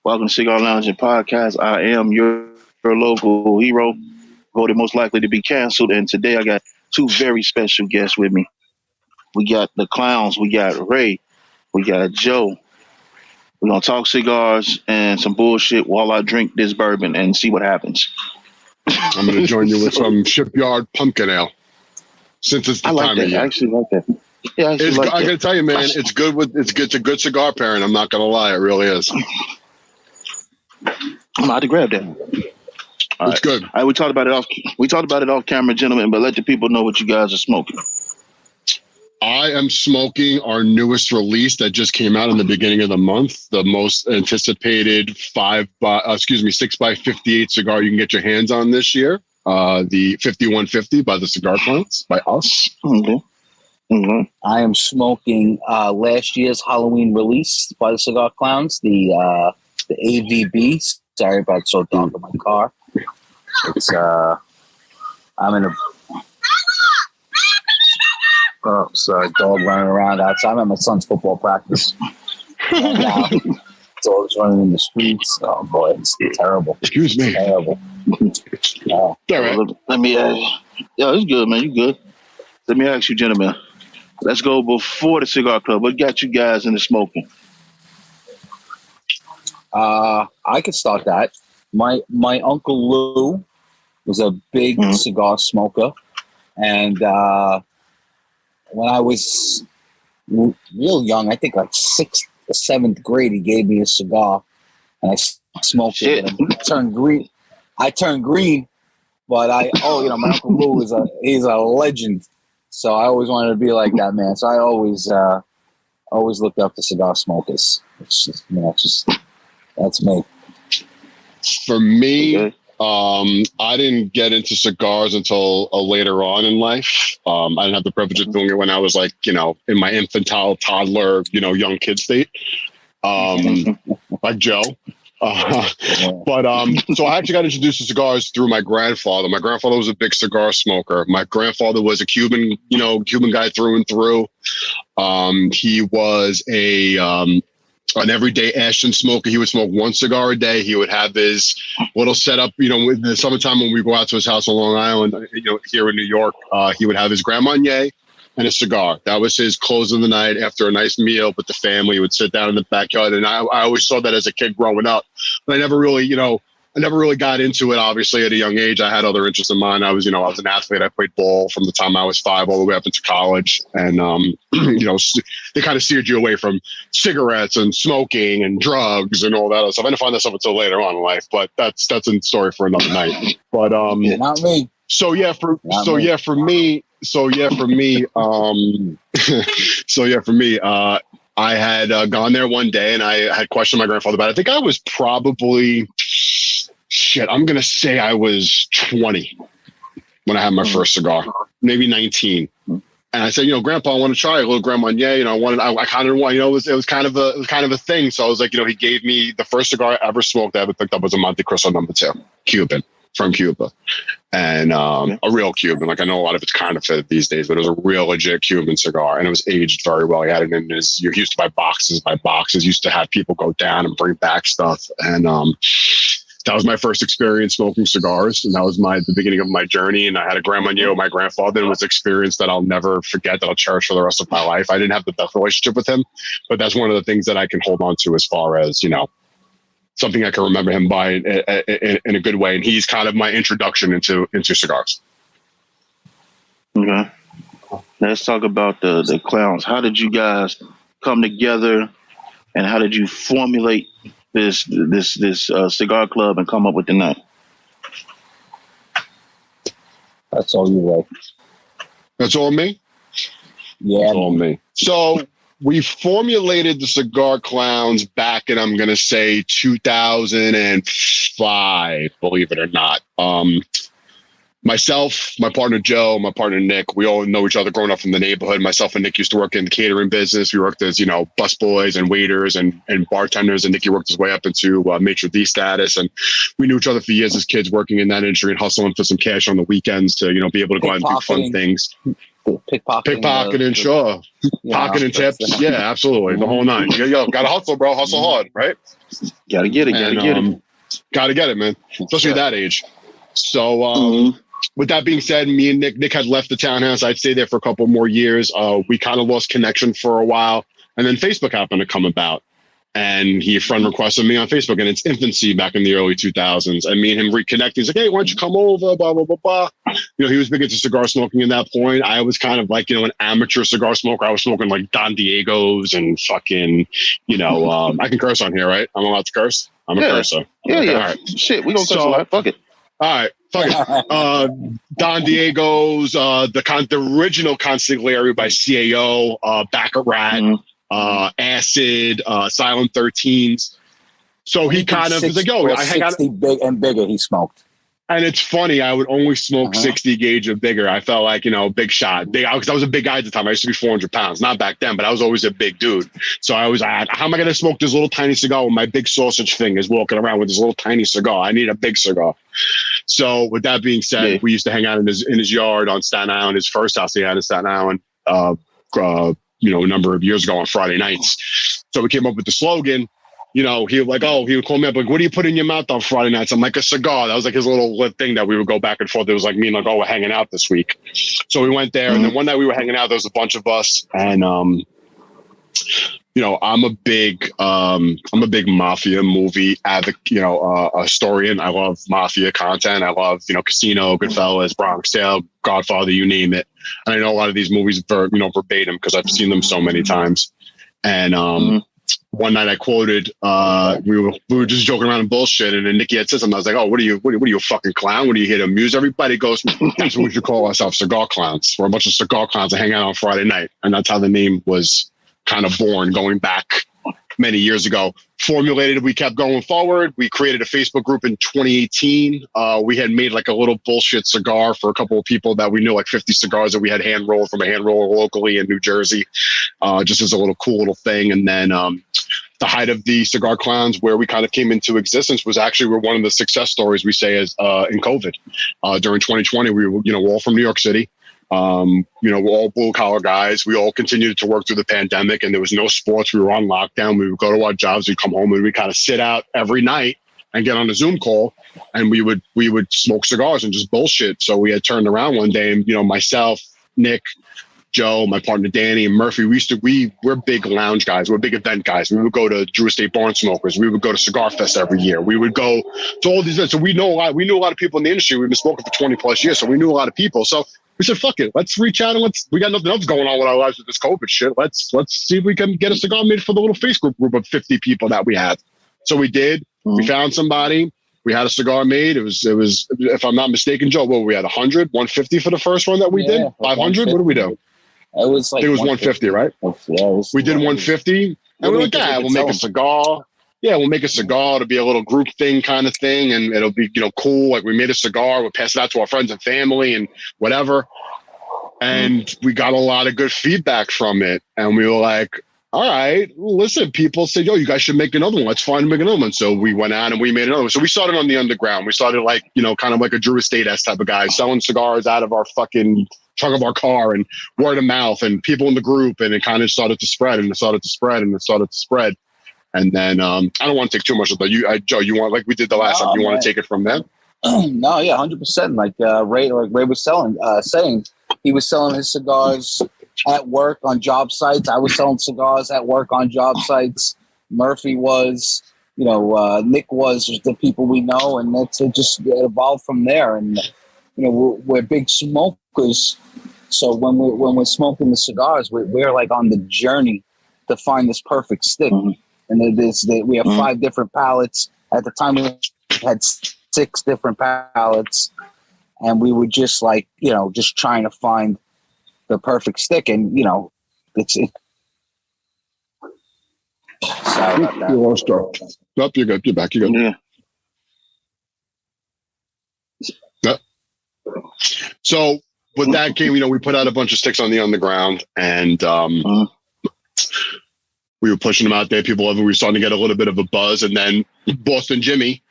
Welcome to Cigar Lounge and Podcast. I am your local hero, voted most likely to be canceled. And today I got two very special guests with me. We got the clowns, we got Ray, we got Joe. We're gonna talk cigars and some bullshit while I drink this bourbon and see what happens. I'm going to join you with some Shipyard Pumpkin Ale, since it's the I like time that. of year. I actually like that. Yeah, I actually like I got to that. tell you, man, it's a good cigar pairing. I'm not going to lie, it really is. I'm about to grab that. All It's right. good. All right, we talked about it off camera, gentlemen, but let the people know what you guys are smoking. I am smoking our newest release that just came out in the beginning of the month, the most anticipated 6x58 cigar you can get your hands on this year. The 5150 by the Cigar Plants, by us. Okay. Mm-hmm. I am smoking last year's Halloween release by the Cigar Clowns, the AVB. Sorry about so dark in my car. It's I'm in a sorry, dog running around outside. I'm at my son's football practice. And, dogs running in the streets. Oh boy, it's terrible. Excuse me. It's terrible. Yeah. All right. Let me yeah, it's good, man. You good. Let me ask you, gentlemen. Let's go before the cigar club. What got you guys into smoking? I could start that. My uncle Lou was a big cigar smoker, and when I was real young, I think like 6th or 7th grade, he gave me a cigar, and I smoked it. And it turned green. I turned green, but my Uncle Lou he's a legend. So I always wanted to be like that man. So I always looked up to cigar smokers. It's just that's me. For me, I didn't get into cigars until later on in life. I didn't have the privilege of doing it when I was like, in my infantile, toddler, young kid state, like Joe. But so I actually got introduced to cigars through my grandfather. My grandfather was a big cigar smoker. My grandfather was a Cuban guy through and through. He was an everyday Ashton smoker. He would smoke one cigar a day. He would have his little setup, in the summertime when we go out to his house on Long Island, here in New York, he would have his Grand Marnier and a cigar. That was his close of the night after a nice meal with the family. He would sit down in the backyard. And I always saw that as a kid growing up, but I never really got into it. Obviously at a young age, I had other interests in mind. I was an athlete. I played ball from the time I was 5 all the way up into college. And, they kind of steered you away from cigarettes and smoking and drugs and all that other stuff. I didn't find that stuff until later on in life, but that's a story for another night. But, not me. So for me, I had gone there one day and I had questioned my grandfather about it. I think I was probably, I'm going to say I was 20 when I had my first cigar, maybe 19. And I said, Grandpa, I want to try a little Grand Marnier. I kind of want, it was kind of a thing. So I was like, he gave me the first cigar I ever smoked I ever picked up was a Monte Cristo No. 2, Cuban, from Cuba. And a real Cuban. Like I know a lot of it's counterfeit these days, but it was a real legit Cuban cigar, and it was aged very well. He had it in his. You used to buy boxes by boxes. Used to have people go down and bring back stuff, and that was my first experience smoking cigars, and that was the beginning of my journey. And I had a Grand Marnier with my grandfather, and it was an experience that I'll never forget, that I'll cherish for the rest of my life. I didn't have the best relationship with him, but that's one of the things that I can hold on to as far as something I can remember him by in a good way. And he's kind of my introduction into cigars. Okay. Let's talk about the clowns. How did you guys come together, and how did you formulate this cigar club and come up with the name? That's all you like. That's all me? Yeah. That's all me. So we formulated the Cigar Clowns back in, I'm going to say, 2005, believe it or not. Myself, my partner Joe, my partner Nick, we all know each other growing up from the neighborhood. Myself and Nick used to work in the catering business. We worked as, busboys and waiters and bartenders. And Nicky worked his way up into maitre d' status. And we knew each other for years as kids working in that industry and hustling for some cash on the weekends to, be able to go out and do fun things. Pickpocketing, sure. Pocketing tips. Yeah, absolutely. The whole nine. Yo, gotta hustle, bro. Hustle hard, right? Gotta get it. Gotta get it. Gotta get it, man. Especially at that age. So, with that being said, me and Nick had left the townhouse. I'd stay there for a couple more years. We kind of lost connection for a while. And then Facebook happened to come about. And he friend requested me on Facebook in its infancy back in the early 2000s. And me and him reconnected. He's like, hey, why don't you come over? Blah, blah, blah, blah. You know, he was big into cigar smoking at that point. I was kind of like, you know, an amateur cigar smoker. I was smoking like Don Diego's and fucking, you know, I can curse on here, right? I'm allowed to curse? I'm a cursor. Yeah, okay, yeah. All right. Shit, we gonna curse a lot. Fuck it. All right. Fuck it. Don Diego's, the original Consigliere by CAO, Baccarat, Acid, Silent 13s. So he kind of was like, "Yo, I hang out." 60 big and bigger. He smoked, and it's funny. I would only smoke 60 gauge or bigger. I felt like, you know, big shot, big. Because I was a big guy at the time. I used to be 400 pounds, not back then, but I was always a big dude. So I was, how am I going to smoke this little tiny cigar with my big sausage fingers walking around with this little tiny cigar? I need a big cigar. So with that being said, we used to hang out in his yard on Staten Island. His first house he had in Staten Island. You know, a number of years ago on Friday nights. So we came up with the slogan, you know, he would call me up, like, what do you put in your mouth on Friday nights? I'm like, a cigar. That was like his little thing that we would go back and forth. It was like me and like, oh, we're hanging out this week. So we went there. And then one night we were hanging out, there was a bunch of us. And, you know, I'm a big mafia movie advocate, you know, historian. I love mafia content. I love, you know, Casino, Goodfellas, Bronx Tale, Godfather, you name it. And I know a lot of these movies, verbatim because I've seen them so many times. And one night I quoted, we were just joking around and bullshit, and then Nicky had said something. I was like, "Oh, what are you a fucking clown? What are you here to amuse everybody?" He goes, "That's what we should call ourselves, cigar clowns. We're a bunch of cigar clowns that hang out on Friday night," and that's how the name was kind of born, going back many years ago. Formulated, we kept going forward. We created a Facebook group in 2018. We had made like a little bullshit cigar for a couple of people that we knew, like 50 cigars that we had hand rolled from a hand roller locally in New Jersey, just as a little cool little thing. And then the height of the Cigar Clowns, where we kind of came into existence, was actually one of the success stories we say is in COVID. During 2020, we were, you know, we're all from New York City. You know, we're all blue collar guys. We all continued to work through the pandemic, and there was no sports. We were on lockdown. We would go to our jobs. We'd come home and we kind of sit out every night and get on a Zoom call, and we would smoke cigars and just bullshit. So we had turned around one day, and, you know, myself, Nick, Joe, my partner Danny, and Murphy, we're big lounge guys. We're big event guys. We would go to Drew Estate Barn Smokers. We would go to Cigar Fest every year. We would go to all these events. So we knew a lot of people in the industry. We've been smoking for 20 plus years, so we knew a lot of people. So we said, fuck it, let's reach out and we got nothing else going on with our lives with this COVID shit. Let's see if we can get a cigar made for the little Facebook group of 50 people that we had. So we did. We found somebody. We had a cigar made. It was, if I'm not mistaken, Joe, we had 100, 150 for the first one that we did? 500? What did we do? It was like, I think it was 150, right? Yeah, we did 150. And we're like, we'll make a cigar. Yeah, we'll make a cigar to be a little group thing kind of thing. And it'll be, you know, cool. Like, we made a cigar. We'll pass it out to our friends and family and whatever. And we got a lot of good feedback from it. And we were like, all right, listen, people said, yo, you guys should make another one. Let's find and make another one. So we went out and we made another one. So we started on the underground. We started like, you know, kind of like a Drew Estate-esque type of guy, selling cigars out of our fucking trunk of our car and word of mouth and people in the group. And it kind of started to spread and it started to spread and it started to spread. And then I don't want to take too much of that. Joe, you want, like we did the last time, you want to take it from them? No, yeah, 100%. Like Ray was saying, he was selling his cigars at work on job sites. I was selling cigars at work on job sites. Murphy was, you know, Nick was the people we know, and it evolved from there. And you know, we're big smokers, so when we're smoking the cigars, we're like on the journey to find this perfect stick. And we have 5 different palettes. At the time, we had 6 different palettes, and we were just like, you know, just trying to find the perfect stick. And, you know, sorry about that. You lost Joe. Nope, you're good. You're back. You're good. Yeah. So with that came, you know, we put out a bunch of sticks on the underground, and we were pushing them out there. We were starting to get a little bit of a buzz, and then Boston Jimmy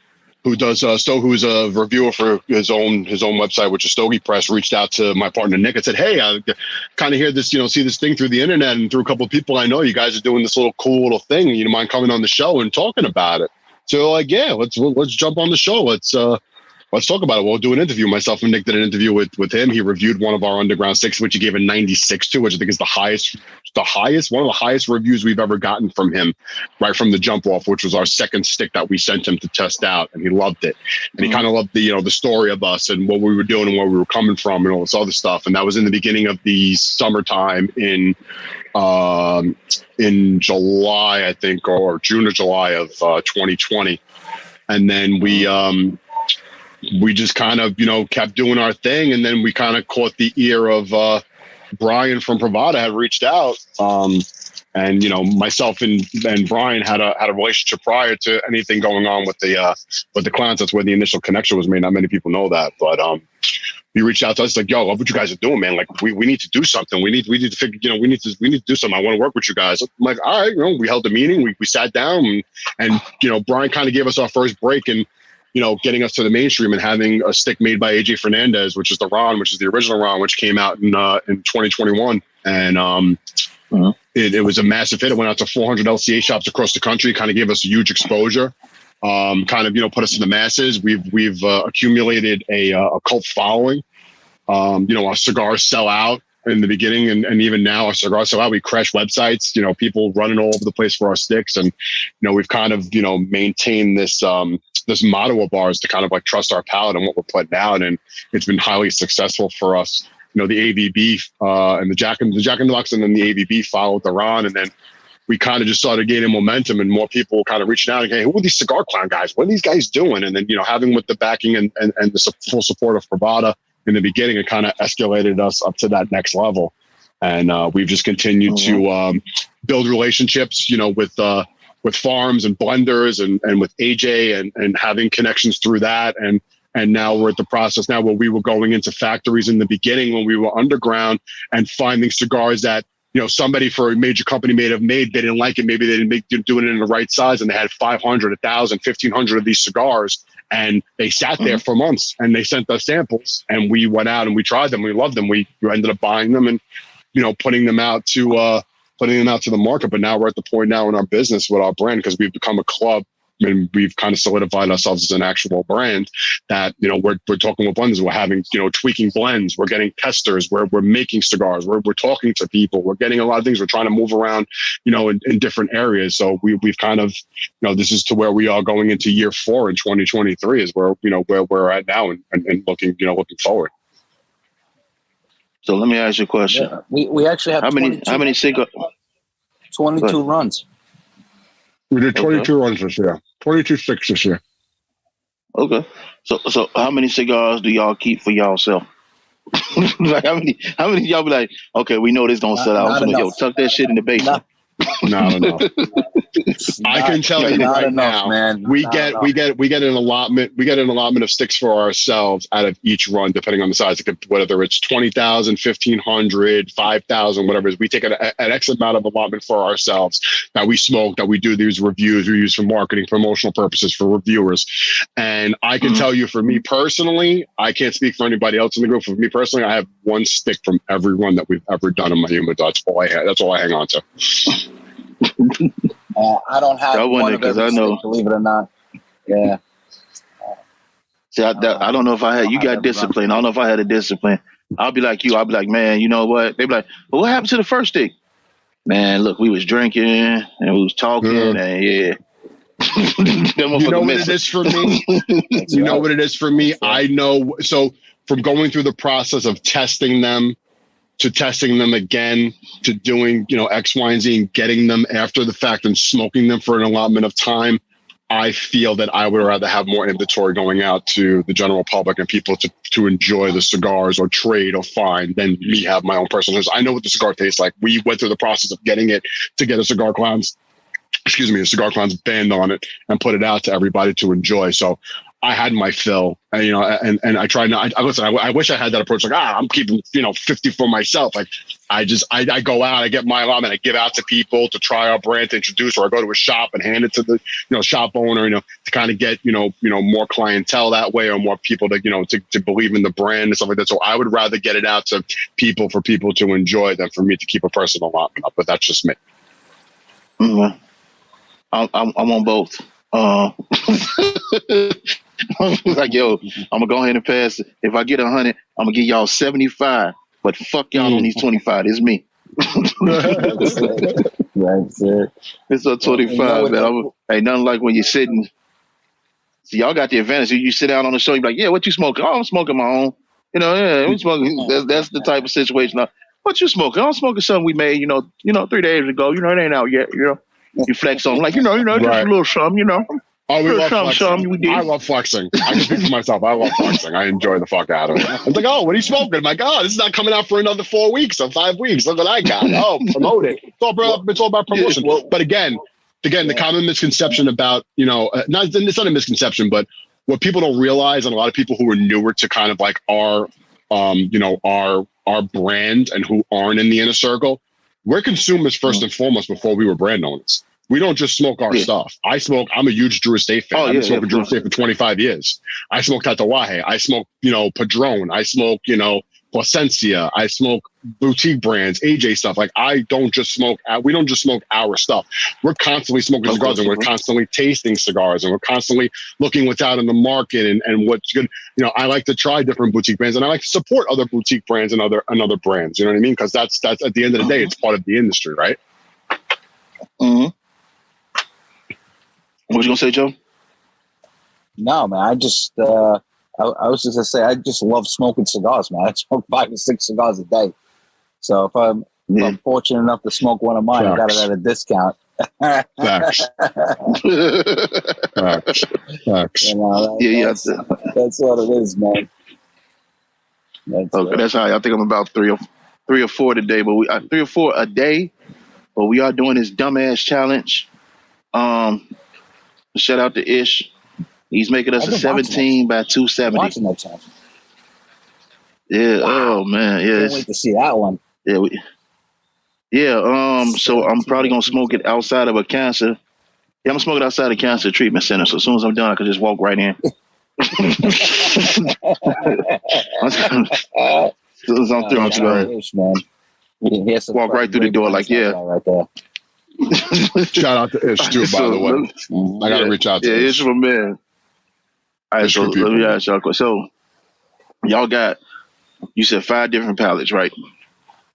who's a reviewer for his own website, which is Stogie Press, reached out to my partner Nick and said, "Hey, I kind of hear this, see this thing through the internet and through a couple of people I know. You guys are doing this cool little thing. You mind coming on the show and talking about it?" So like, yeah, let's jump on the show. Let's talk about it. We'll do an interview. Myself and Nick did an interview with him. He reviewed one of our Underground Six, which he gave a 96 to, which I think is one of the highest reviews we've ever gotten from him, right from the jump off, which was our second stick that we sent him to test out, and he loved it. And he kind of loved the story of us and what we were doing and where we were coming from and all this other stuff. And that was in the beginning of the summertime in July, I think, or June or July of 2020. And then we just kind of, kept doing our thing. And then we kind of caught the ear of Brian from Pravada had reached out. And, myself and Brian had a relationship prior to anything going on with the Clowns. That's where the initial connection was made. Not many people know that, but he reached out to us like, "Yo, love what you guys are doing, man. Like, we need to do something. We need to figure, we need to do something. I want to work with you guys." I'm like, all right, we held a meeting. We sat down and Brian kind of gave us our first break and, getting us to the mainstream and having a stick made by AJ Fernandez, which is the Ron, which is the original Ron, which came out in 2021. And it was a massive hit. It went out to 400 LCA shops across the country, kind of gave us a huge exposure, kind of, put us in the masses. We've accumulated a cult following. Our cigars sell out in the beginning and even now our cigars sell out. We crash websites, people running all over the place for our sticks. And, we've kind of, maintained this motto of ours to kind of like trust our palate and what we're putting out. And it's been highly successful for us. The AVB and the Jack in the Box and then the AVB followed the Ron. And then we kind of just started gaining momentum and more people kind of reaching out and hey, who are these Cigar Clown guys? What are these guys doing? And then, having with the backing and the full support of Pravada in the beginning, it kind of escalated us up to that next level. And we've just continued to build relationships, with farms and blenders and with AJ and having connections through that. And now we're at the process now where we were going into factories in the beginning when we were underground and finding cigars that, somebody for a major company may have made, they didn't like it. Maybe they didn't do it in the right size and they had 500, 1,000, 1,500 of these cigars. And they sat there for months and they sent us samples and we went out and we tried them. We loved them. We ended up buying them and, putting them out to the market. But now we're at the point now in our business with our brand, because we've become a club and we've kind of solidified ourselves as an actual brand that, we're talking with blenders. We're having, tweaking blends. We're getting testers. We're making cigars. We're talking to people. We're getting a lot of things. We're trying to move around, in different areas. So we've kind of, this is to where we are going into year 4 in 2023 is where we're at now and looking forward. So let me ask you a question. Yeah. We actually have how many cigars? 22 runs. We did 22 runs this year. 22 sticks this year. Okay. So how many cigars do y'all keep for y'allself? Like how many y'all be like, okay, we know this don't sell out. So tuck that shit in the basement. No. I can tell you right now, man. We get an allotment. We get an allotment of sticks for ourselves out of each run, depending on the size. Whether it's 20,000, 1,500, 5,000, whatever it is. We take an X amount of allotment for ourselves that we smoke, that we do these reviews, we use for marketing, promotional purposes, for reviewers. And I can tell you, for me personally, I can't speak for anybody else in the group. For me personally, I have one stick from every run that we've ever done in my humidor. That's all I hang on to. I don't have one of every stick, believe it or not. Yeah. See, I don't know if I had. You got discipline. I don't know if I had a discipline. I'll be like you. I'll be like, man, you know what? They be like, well, what happened to the first stick? Man, look, we was drinking and we was talking, and yeah. You know what it is for me? You know what it is for me? I know. So from going through the process of testing them to testing them again, to doing, X, Y, and Z and getting them after the fact and smoking them for an allotment of time, I feel that I would rather have more inventory going out to the general public and people to enjoy the cigars or trade or find than me have my own personal. I know what the cigar tastes like. We went through the process of getting it to get a Cigar Clown's band on it and put it out to everybody to enjoy. So I had my fill, and and I try not. Listen, I wish I had that approach. Like, I'm keeping 50 for myself. Like, I go out, I get my allotment, and I give out to people to try our brand, to introduce, or I go to a shop and hand it to the shop owner, to kind of get more clientele that way, or more people to believe in the brand and stuff like that. So I would rather get it out to people for people to enjoy than for me to keep a personal allotment up. But that's just me. Mm-hmm. I'm on both. Like, yo, I'm gonna go ahead and pass. If I get 100, I'm gonna give y'all 75. But fuck y'all on these 25. It's me. That's it. It's a 25, man. Ain't nothing like when you're sitting. So y'all got the advantage. You sit down on the show, you're like, yeah, what you smoking? Oh, I'm smoking my own. Yeah, I'm smoking. That's the type of situation. What you smoking? I'm smoking something we made, 3 days ago. It ain't out yet. You flex on like, just a little something, Oh, we love flexing. We did. I love flexing. I can speak for myself. I love flexing. I enjoy the fuck out of it. I'm like, oh, what are you smoking? I'm like, oh, this is not coming out for another 4 weeks or 5 weeks. Look what I got. Oh, promote it. It's all about promotion. But again, the common misconception about, it's not a misconception, but what people don't realize, and a lot of people who are newer to kind of like our brand and who aren't in the inner circle, we're consumers first and foremost before we were brand owners. We don't just smoke our stuff. I'm a huge Drew Estate fan. I've been smoking Drew Estate for 25 years. I smoke Tatuaje. I smoke, Padron. I smoke, Placencia. I smoke boutique brands, AJ stuff. Like, we don't just smoke our stuff. We're constantly smoking cigars, and we're constantly tasting cigars, and we're constantly looking what's out in the market and what's good. I like to try different boutique brands, and I like to support other boutique brands and other brands. You know what I mean? Because that's at the end of the day, it's part of the industry, right? Mm-hmm. What you gonna say, Joe? No, man. I just, I was just gonna say, I just love smoking cigars, man. I smoke 5 to 6 cigars a day. So if I'm fortunate enough to smoke one of mine, I got it at a discount. Facts. Facts. That's what it is, man. That's how I think I'm about 3 or 4 today, but 3 or 4 a day. But we are doing this dumbass challenge. Shout out to Ish. He's making us a 17 by 270. Watching that challenge. Yeah. Wow. Oh man. Yeah. Can't wait to see that one. Yeah. So I'm probably gonna smoke it outside of a cancer. Yeah, I'm gonna smoke it outside of cancer treatment center. So as soon as I'm done, I can just walk right in. As soon as I'm through, I'm just gonna walk right through the door. Like, yeah. Right there. Shout out to Ish too, by the way. I gotta reach out to Ish. Yeah, Ish from man. All right, so let me ask y'all a question. So y'all got, you said 5 different palettes, right?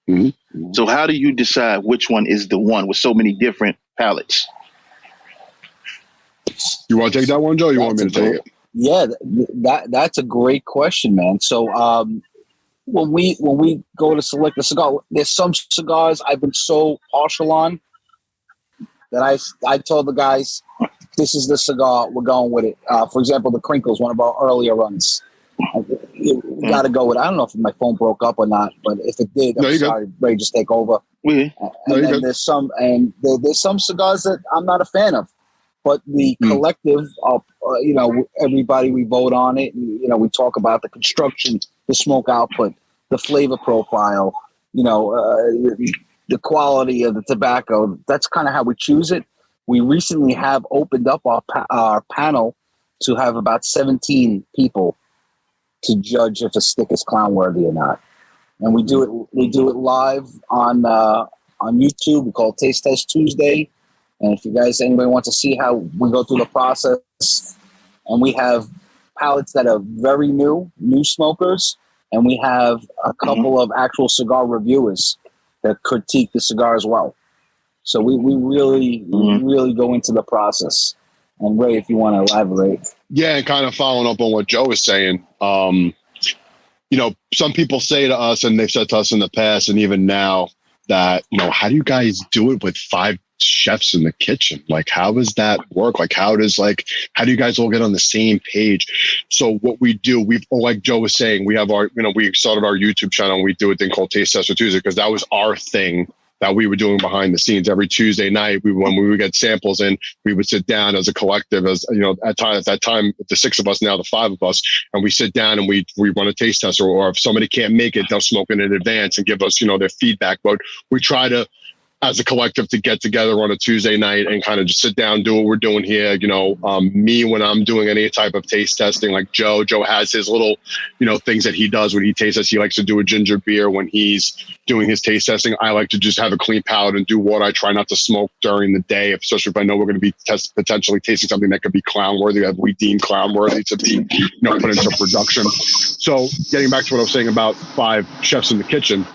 Mm-hmm. So how do you decide which one is the one with so many different palettes? You want to take that one, Joe? Or you want me to take it? Yeah, that's a great question, man. So when we go to select a cigar, there's some cigars I've been so partial on that I told the guys, this is the cigar, we're going with it. For example, the Crinkle's one of our earlier runs. We got to go with it. I don't know if my phone broke up or not, but if it did, I'm sorry, Ray, just take over. Yeah. And then there's some cigars that I'm not a fan of, but the collective of, everybody, we vote on it. And, we talk about the construction, the smoke output, the flavor profile, the quality of the tobacco. That's kind of how we choose it. We recently have opened up our panel to have about 17 people to judge if a stick is clown worthy or not. And we do it live on YouTube. We call it Taste Test Tuesday. And if anybody wants to see how we go through the process, and we have palettes that are very new smokers, and we have a couple of actual cigar reviewers that critique the cigar as well. So we really go into the process. And Ray, if you want to elaborate. Yeah, and kind of following up on what Joe was saying, some people say to us, and they've said to us in the past and even now, that, how do you guys do it with 5 chefs in the kitchen? Like, how does that work? Like, how do you guys all get on the same page? So what we do, like Joe was saying, we have our, we started our YouTube channel and we do a thing called Taste Test Tuesday, because that was our thing that we were doing behind the scenes. Every Tuesday night, when we would get samples in, we would sit down as a collective, as you know, at that time, the 6 of us, now the 5 of us, and we sit down and we run a taste test, or if somebody can't make it, they'll smoke it in advance and give us, you know, their feedback. But we try to, as a collective, to get together on a Tuesday night and kind of just sit down, do what we're doing here. You know, me, when I'm doing any type of taste testing, like Joe has his little, you know, things that he does when he tastes us. He likes to do a ginger beer when he's doing his taste testing. I like to just have a clean palate and do what I try not to smoke during the day, especially if I know we're going to be potentially tasting something that could be clown worthy, that we deem clown worthy to be, you know, put into production. So getting back to what I was saying about 5 chefs in the kitchen,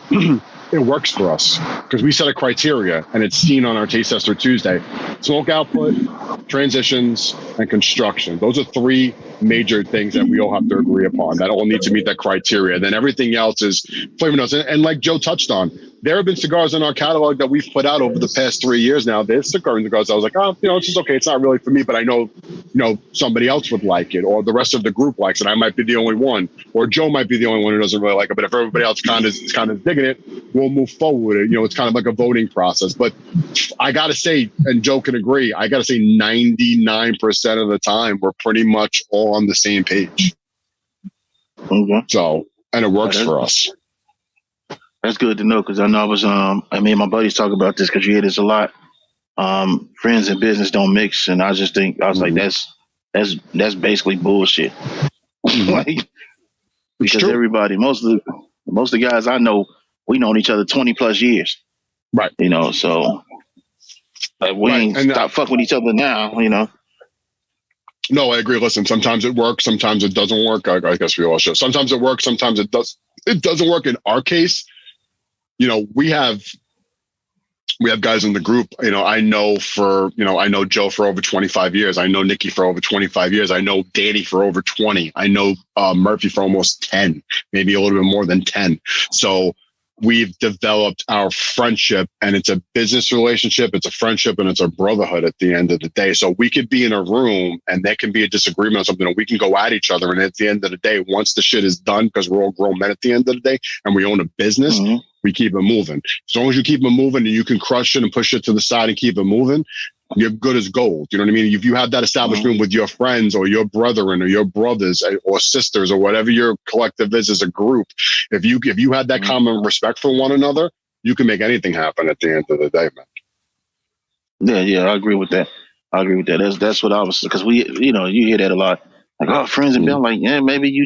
it works for us because we set a criteria, and it's seen on our Taste Tester Tuesday. Smoke output, transitions, and construction. Those are 3 major things that we all have to agree upon that all need to meet that criteria. Then everything else is flavor notes. And like Joe touched on, there have been cigars in our catalog that we've put out over the past 3 years now. There's cigars I was like, oh, you know, it's just okay. It's not really for me, but I know, you know, somebody else would like it, or the rest of the group likes it. I might be the only one, or Joe might be the only one who doesn't really like it. But if everybody else kind of digging it, we'll move forward. You know, it's kind of like a voting process. But I got to say, and Joe can agree, I got to say 99% of the time, we're pretty much all on the same page. Okay. So, and it works for us. That's good to know, because I know I mean, my buddies talk about this because you hear this a lot. Friends and business don't mix, and I just think I was like, that's basically bullshit. Like, because everybody, most of the guys I know, we known each other 20 plus years, right? You know, so like, we ain't stop fucking with each other now, you know. No, I agree. Listen, sometimes it works, sometimes it doesn't work. I guess we all should. Sometimes it works, sometimes it does. It doesn't work. In our case, you know, we have guys in the group. You know, I know Joe for over 25 years. I know Nikki for over 25 years. I know Danny for over 20. I know Murphy for almost 10, maybe a little bit more than 10. So we've developed our friendship, and it's a business relationship, it's a friendship, and it's a brotherhood at the end of the day. So we could be in a room and there can be a disagreement on something, and we can go at each other. And at the end of the day, once the shit is done, because we're all grown men at the end of the day and we own a business, we keep it moving. As long as you keep it moving and you can crush it and push it to the side and keep it moving, you're good as gold. You know what I mean? If you have that establishment with your friends or your brethren or your brothers or sisters or whatever your collective is as a group, if you had that common respect for one another, you can make anything happen at the end of the day, man. Yeah, I agree with that. That's what I was, because we, you know, you hear that a lot. Like, oh, friends and been like, yeah, maybe you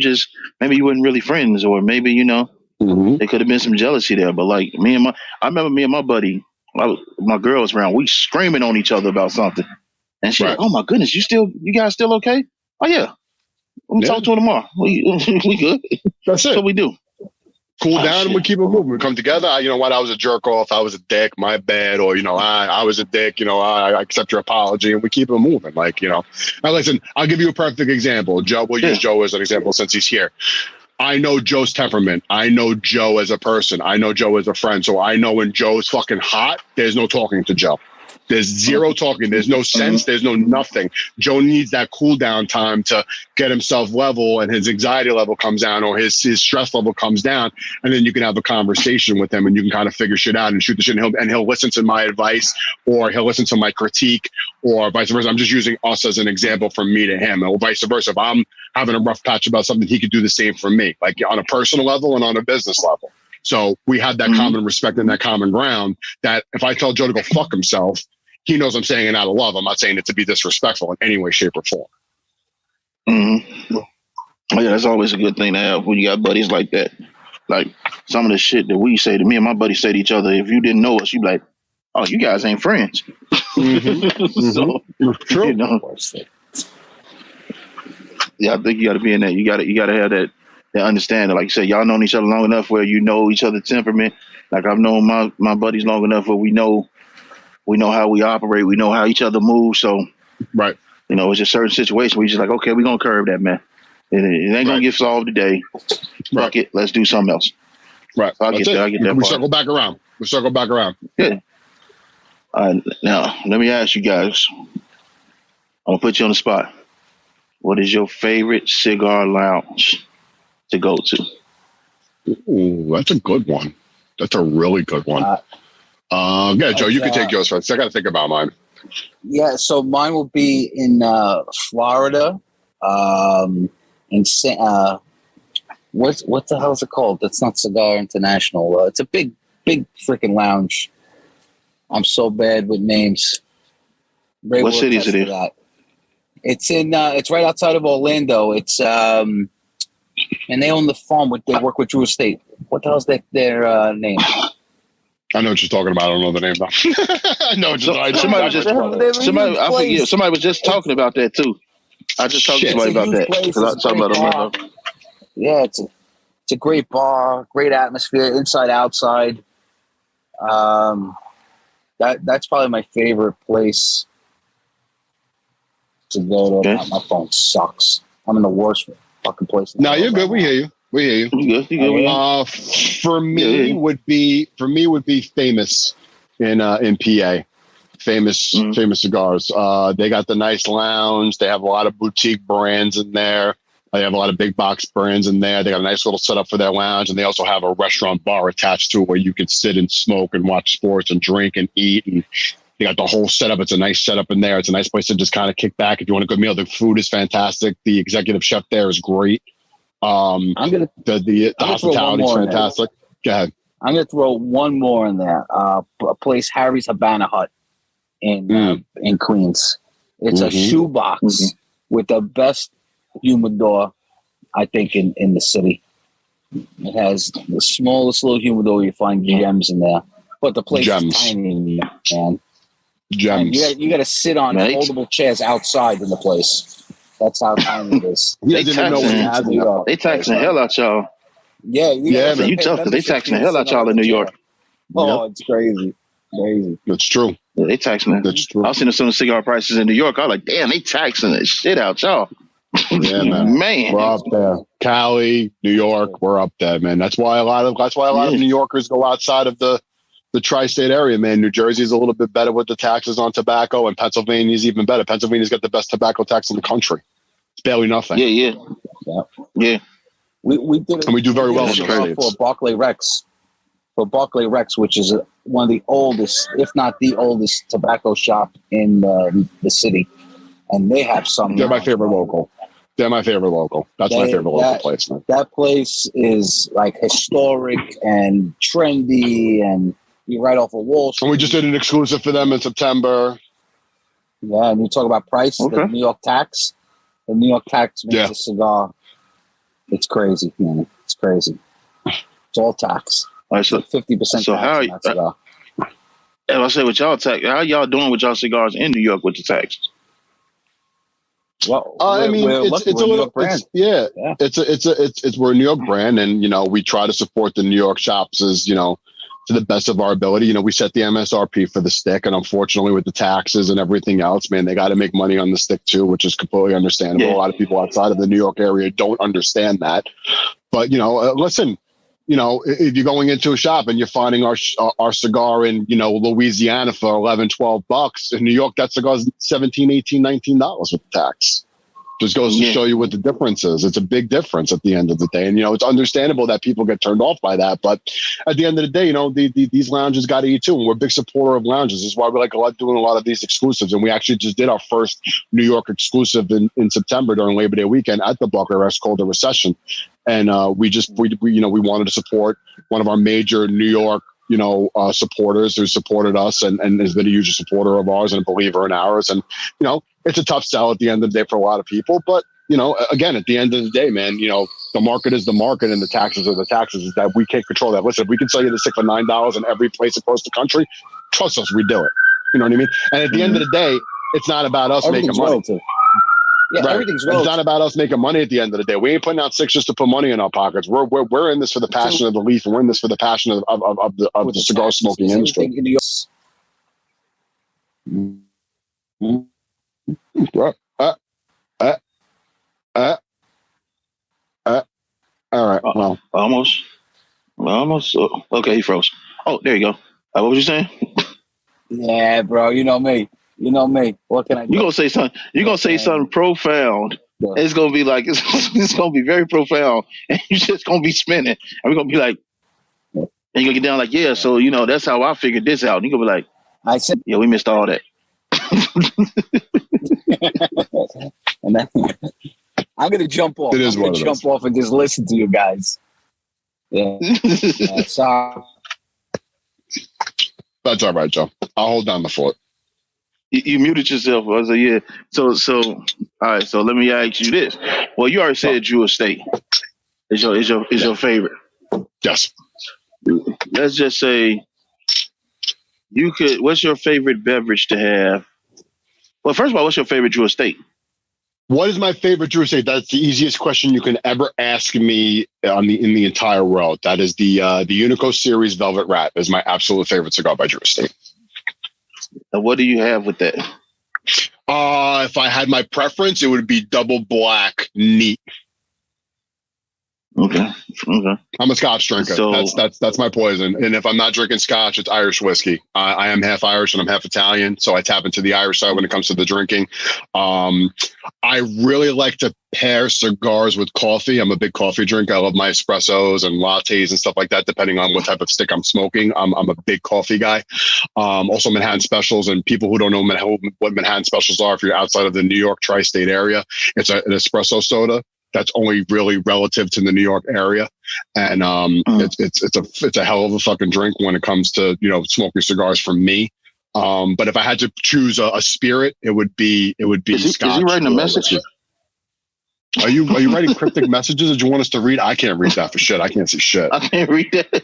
weren't really friends, or maybe, you know, there could have been some jealousy there. But like I remember me and my buddy, my girl was around, we screaming on each other about something. And she's like, oh my goodness, you guys still okay? Oh yeah. We'll talk to her tomorrow. We good. That's it. That's what we do. Cool down and we keep it moving. We come together. You know what? I was a jerk off. I was a dick. My bad. Or, you know, I was a dick. You know, I accept your apology, and we keep it moving. Like, you know, now listen, I'll give you a perfect example. Joe, we'll use Joe as an example since he's here. I know Joe's temperament. I know Joe as a person. I know Joe as a friend. So I know when Joe's fucking hot, there's no talking to Joe. There's zero talking. There's no sense. There's no nothing. Joe needs that cool down time to get himself level, and his anxiety level comes down, or his stress level comes down. And then you can have a conversation with him, and you can kind of figure shit out and shoot the shit. And he'll listen to my advice, or he'll listen to my critique, or vice versa. I'm just using us as an example from me to him, or vice versa. If I'm having a rough patch about something, he could do the same for me, like on a personal level and on a business level. So we had that common respect and that common ground that if I tell Joe to go fuck himself, he knows I'm saying it out of love. I'm not saying it to be disrespectful in any way, shape, or form. Oh, yeah, that's always a good thing to have when you got buddies like that. Like some of the shit that we say to me and my buddies say to each other, if you didn't know us, you'd be like, oh, you guys ain't friends. So, true. You know, yeah, I think you got to be in that. You got to have that understanding. Like you said, y'all known each other long enough where you know each other's temperament. Like I've known my buddies long enough where we know how we operate. We know how each other moves. So, right. You know, it's just certain situations where you're just like, okay, we're going to curb that, man. It ain't going to get solved today. Fuck it. Let's do something else. Right. So I get that. We circle back around. Yeah. Now, let me ask you guys. I'm going to put you on the spot. What is your favorite cigar lounge to go to? Ooh, that's a good one. That's a really good one. Yeah, Joe, you can take yours first. I got to think about mine. Yeah, so mine will be in Florida. What the hell is it called? That's not Cigar International. It's a big freaking lounge. I'm so bad with names. Ray What will city is attest it to in? that. It's in. It's right outside of Orlando. It's and they own the farm. They work with Drew Estate. What the hell's their name? I know what you're talking about. I don't know the name though. I know what you're talking Somebody about. was just They have a huge I forget. place. Somebody was just talking about that too. I just talked to Shit. It's somebody a about huge that place. because I It's a talked great about bar. Orlando. Yeah, it's a great bar, great atmosphere, inside outside. That's probably my favorite place to go to. Okay. My phone sucks. I'm in the worst fucking place. No, you're good. We hear you. We hear you. You good? You good? Oh, For me Yeah. would be Famous in PA. Famous cigars. They got the nice lounge. They have a lot of boutique brands in there. They have a lot of big box brands in there. They got a nice little setup for their lounge, and they also have a restaurant bar attached to it where you can sit and smoke and watch sports and drink and eat. And they got the whole setup. It's a nice setup in there. It's a nice place to just kind of kick back if you want a good meal. The food is fantastic. The executive chef there is great. I'm gonna The hospitality is fantastic. Go ahead. I'm gonna throw one more in there. A place, Harry's Habana Hut in Queens. It's a shoebox with the best humidor, I think, in the city. It has the smallest little humidor. You find gems in there, but the place is tiny, man. Gems. And you got to sit on foldable chairs outside in the place. That's how tiny it is. They taxing the hell out y'all. Yeah, man. You tough because they taxing the hell out y'all in New York. Oh, it's crazy. That's true. Yeah, they taxing it. That's true. I was seeing some cigar prices in New York. I was like, damn, they taxing the shit out y'all. Yeah, man. We're up there. Cali, New York, we're up there, man. That's why a lot of New Yorkers go outside of the tri-state area, man. New Jersey's a little bit better with the taxes on tobacco, and Pennsylvania's even better. Pennsylvania's got the best tobacco tax in the country. It's barely nothing. Yeah. We did, and we do very well in those states. For Barclay Rex, which is one of the oldest, if not the oldest, tobacco shop in the city, and they have some. They're my favorite local. That's my favorite local place. Man. That place is like historic and trendy, and you're right off of Wall Street. And we just did an exclusive for them in September. Yeah, and you talk about price, the New York tax. The New York tax makes a cigar. It's crazy, man. It's crazy. It's all tax. All right, so 50% tax how on that cigar. And I say with y'all tax, how y'all doing with y'all cigars in New York with the taxes? Well, I mean, it's a little, we're a New York brand, and we try to support the New York shops as to the best of our ability. We set the MSRP for the stick, and unfortunately, with the taxes and everything else, man, they got to make money on the stick too, which is completely understandable. A lot of people outside of the New York area don't understand that, but listen. If you're going into a shop and you're finding our cigar in, Louisiana for $11-12, in New York, that cigar's $17, $18, $19 with the tax. Just goes to show you what the difference is. It's a big difference at the end of the day. And, it's understandable that people get turned off by that. But at the end of the day, these lounges got to eat too. And we're a big supporter of lounges. This is why we like doing a lot of these exclusives. And we actually just did our first New York exclusive in September during Labor Day weekend at the Barclay Rex called The Recession. And we wanted to support one of our major New York supporters who supported us and has been a huge supporter of ours and a believer in ours. And, it's a tough sell at the end of the day for a lot of people. But, again, at the end of the day, man, the market is the market and the taxes are the taxes. Is that we can't control that. Listen, if we can sell you the stick for $9 in every place across the country, trust us, we do it. You know what I mean? And at the end of the day, it's not about us making money. Yeah, right. Everything's relative. It's not about us making money at the end of the day. We ain't putting out six just to put money in our pockets. We're in this for the passion of the leaf, and we're in this for the passion of the cigar smoking industry. All right. Well, almost. Okay, he froze. Oh, there you go. What was you saying? Yeah, bro. You know me. What can I do? You gonna say something? You gonna say something profound? Yeah. It's gonna be like it's gonna be very profound, and you're just gonna be spinning, and we're gonna be like, And you gonna get down like, yeah, so that's how I figured this out. And you gonna be like, I said, yeah, we missed all that. and then I'm gonna jump off. It is I'm gonna one of jump those. off and just listen to you guys. Yeah. Sorry. That's all right, Joe. I'll hold down the fort. You muted yourself. I was like, yeah. So all right. So let me ask you this. Well, you already said Drew Estate is your favorite. Yes. Let's just say you could. What's your favorite beverage to have? Well, first of all, what's your favorite Drew Estate? What is my favorite Drew Estate? That's the easiest question you can ever ask me in the entire world. That is the Unico Series Velvet Rat is my absolute favorite cigar by Drew Estate. And what do you have with that? If I had my preference, it would be double black neat. Okay. I'm a Scotch drinker. So, that's my poison. And if I'm not drinking Scotch, it's Irish whiskey. I am half Irish and I'm half Italian, so I tap into the Irish side when it comes to the drinking. I really like to pair cigars with coffee. I'm a big coffee drinker. I love my espressos and lattes and stuff like that, depending on what type of stick I'm smoking. I'm a big coffee guy. Also Manhattan specials, and people who don't know what Manhattan specials are, if you're outside of the New York tri-state area, it's an espresso soda that's only really relative to the New York area, and it's a hell of a fucking drink when it comes to smoking cigars for me. But if I had to choose a spirit, it would be Scotch. Is he writing a message? Are you writing cryptic messages that you want us to read? I can't read that for shit. I can't see shit. I can't read that.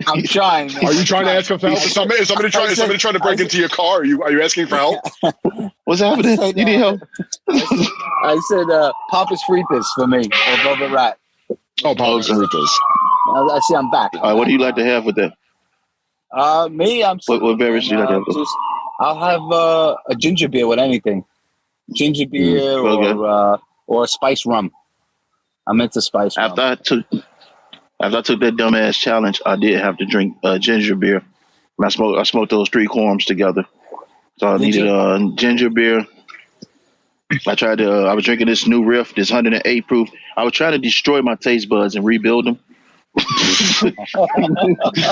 I'm trying. Man. Are you trying to ask for help? Is somebody trying to break into your car? Are you asking for help? What's happening? You need help? I said Papa's Fritas for me, or Velvet Rat. Oh, Papa's Fritas. I see I'm back. All right, what do you like to have with that? Me, I'm what beverage do you like to have? I'll have a ginger beer with anything. Ginger beer or spice rum. I'm into spice rum. After I took that dumbass challenge, I did have to drink ginger beer. I smoked those 3 quorums together. So I needed ginger beer. I was drinking this new Riff, this 108 proof. I was trying to destroy my taste buds and rebuild them.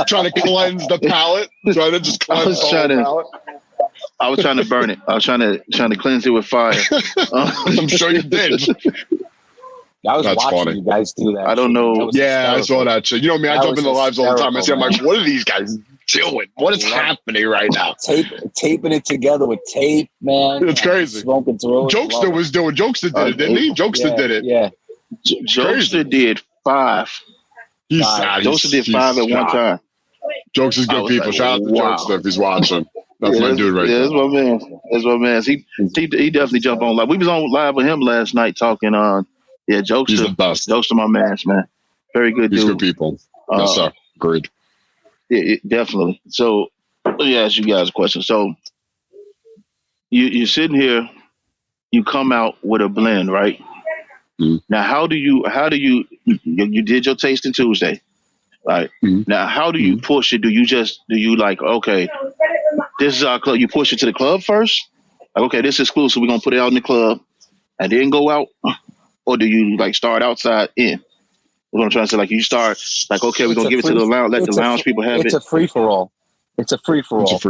Trying to cleanse the palate. Trying to just cleanse the palate. I was trying to burn it. I was trying to cleanse it with fire. I'm sure you did. I was That's watching funny. You guys do that. I don't know. Yeah, I saw that shit. You know me, I jump in the lives all the time. I see, I'm like, what are these guys doing? What is happening right now? Taping it together with tape, man. It's crazy. Smoking through it. Jokester was doing. Jokester did it, didn't he? Jokester did it. Yeah. Jokester did 5. Jokester did 5 at one time. Jokes is good people. Like, Shout out to Jokester if he's watching. That's my dude right there. That's my man. That's my man. He definitely jumped on live. We was on live with him last night talking on. Yeah, Jokester. He's the best. Jokester, my man. Very good dude. He's good people. Yes, sir. Agreed. Yeah, definitely. So let me ask you guys a question. So you're sitting here, you come out with a blend, right? Mm-hmm. Now, how do you did your tasting Tuesday, right? Mm-hmm. Now, how do you push it? Do you like, okay, this is our club? You push it to the club first? Like, okay, this is exclusive. We're gonna put it out in the club and then go out, or do you like start outside in? What I'm trying to say, like you start like, okay, we're gonna give it to the lounge, let the lounge people have it. It's a free for all. It's a free for all.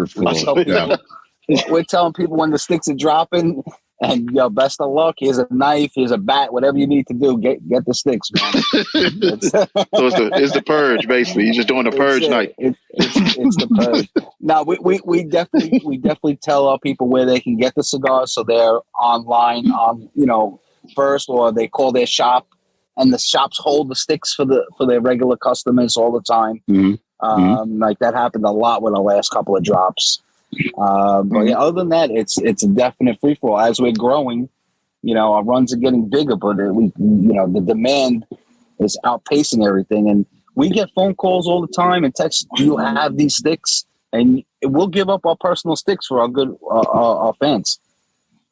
We're telling people when the sticks are dropping, and best of luck. Here's a knife. Here's a bat. Whatever you need to do, get the sticks, man. So it's the purge, basically. You're just doing the purge night. It's the purge. Now we definitely tell our people where they can get the cigars, so they're online on first, or they call their shop, and the shops hold the sticks for their regular customers all the time. Mm-hmm. Like that happened a lot with the last couple of drops. But yeah, other than that, it's a definite free for all. As we're growing, our runs are getting bigger, but the demand is outpacing everything, and we get phone calls all the time and texts. Do you have these sticks? And we'll give up our personal sticks for our fans.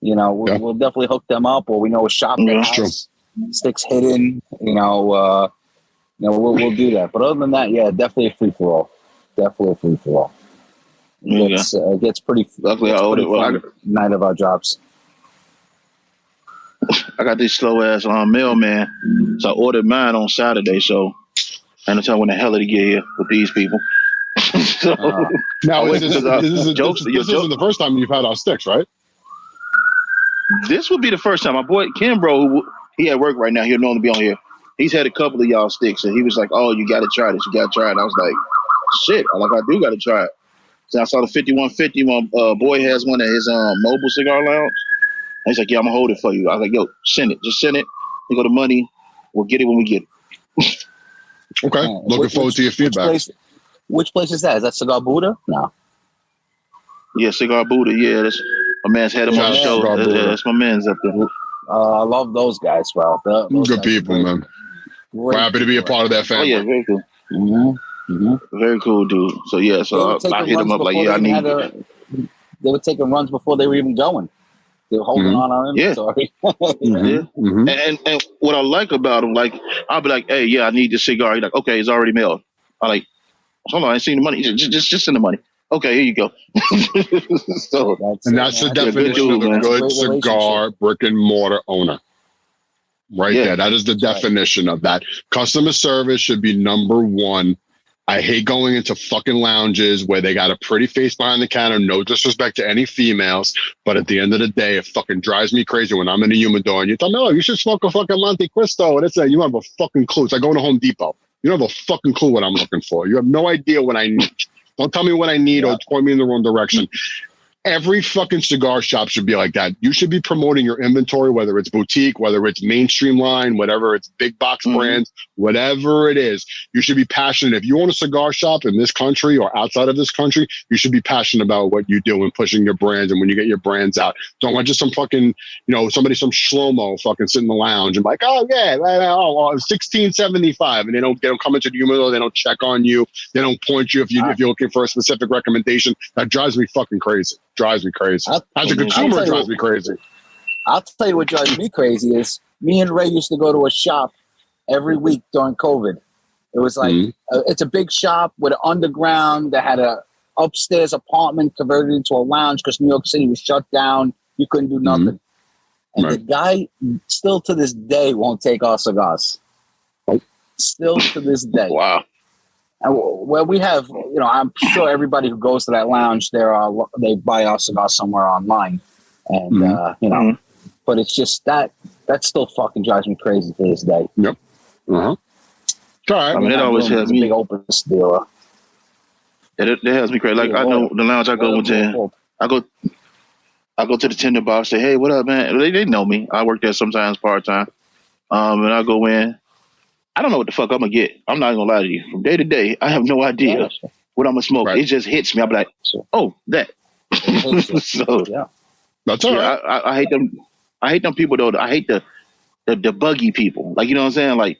We'll definitely hook them up, or we know a shop that has sticks hidden. We'll do that. But other than that, yeah, definitely a free for all. Definitely a free for all. It gets pretty. Luckily, I owed it. Night of our jobs. I got this slow ass mailman, so I ordered mine on Saturday. So I don't tell when the hell did he get here with these people. So Now, I is wait this because this isn't the first time you've had our sticks, right? This would be the first time. My boy Kimbro, he at work right now. He'll normally be on here. He's had a couple of y'all sticks, and he was like, "Oh, you got to try this. You got to try it." I was like, "Shit, I do got to try it." So I saw the 5150. My boy has one at his mobile cigar lounge. And he's like, "Yeah, I'm gonna hold it for you." I was like, "Yo, send it. Just send it. You go to money. We'll get it when we get it." Okay, looking forward to your feedback. Which place is that? Is that Cigar Buddha? No. Yeah, Cigar Buddha. Yeah, that's my man's had him on the show. That's my man's up there. I love those guys, bro. Those Good guys people, man. We're happy to be a part of that family. Oh yeah, very cool. Very cool, dude. So yeah, so I hit him up like, yeah, I need. They were taking runs before they were even going. They were holding on our inventory. And what I like about him, like, I'll be like, hey, yeah, I need this cigar. He's like, okay, it's already mailed. I'm like, hold on, I ain't seen the money. Just send the money. Okay, here you go. So that's the definition of a good cigar brick and mortar owner. Right there. That is the definition of that. Customer service should be number one. I hate going into fucking lounges where they got a pretty face behind the counter. No disrespect to any females, but at the end of the day, it fucking drives me crazy when I'm in a humidor and you tell me, "Oh, you should smoke a fucking Monte Cristo." And it's like, you have a fucking clue. It's like going to Home Depot. You don't have a fucking clue what I'm looking for. You have no idea what I need. Don't tell me what I need or point me in the wrong direction. Every fucking cigar shop should be like that. You should be promoting your inventory, whether it's boutique, whether it's mainstream line, whatever it's big box brands, whatever it is. You should be passionate. If you own a cigar shop in this country or outside of this country, you should be passionate about what you do and pushing your brands. And when you get your brands out, don't want just some fucking, some shlomo fucking sit in the lounge and like, oh yeah, 1675, and they don't come into the humidor, they don't check on you, they don't point you if you're looking for a specific recommendation. That drives me fucking crazy. Drives me crazy. As a consumer, it drives me crazy. I'll tell you what drives me crazy is me and Ray used to go to a shop every week during COVID. It was like, it's a big shop with an underground that had a upstairs apartment converted into a lounge because New York City was shut down. You couldn't do nothing. And the guy still to this day won't take our cigars. Still to this day. Wow. And where we have, I'm sure everybody who goes to that lounge, they buy our cigars somewhere online, and but it's just that still fucking drives me crazy to this day. Yep. All right. I mean, it always has me. Big open dealer. It has me crazy. Like I know the lounge I go into, I go to the tender bar, say, "Hey, what up, man?" They know me. I work there sometimes part time, and I go in. I don't know what the fuck I'm gonna get. I'm not gonna lie to you. From day to day, I have no idea what I'm gonna smoke. Right. It just hits me. I'm like, oh, that. So that's all right. I hate them. I hate them people though. I hate the buggy people. Like, you know what I'm saying? Like,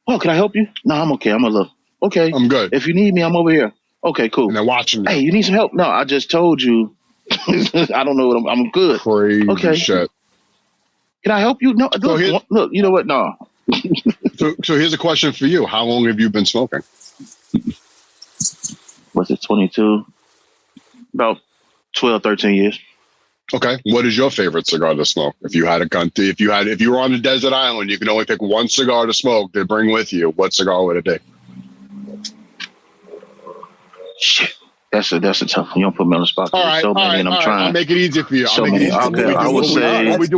oh, can I help you? No, I'm okay. I'm a little okay. I'm good. If you need me, I'm over here. Okay, cool. And they're watching. Hey, you need some help? No, I just told you. I don't know what I'm good. Crazy shit. Can I help you? No, look. You know what? No. So here's a question for you. How long have you been smoking? Was it 22? About 12, 13 years. Okay. What is your favorite cigar to smoke? If you had if you were on a desert island, you can only pick one cigar to smoke to bring with you. What cigar would it be? Shit. That's a tough one. You don't put me on the spot. All right, so many, and I'm trying. I'll make it easy for you. I would say. I'm gonna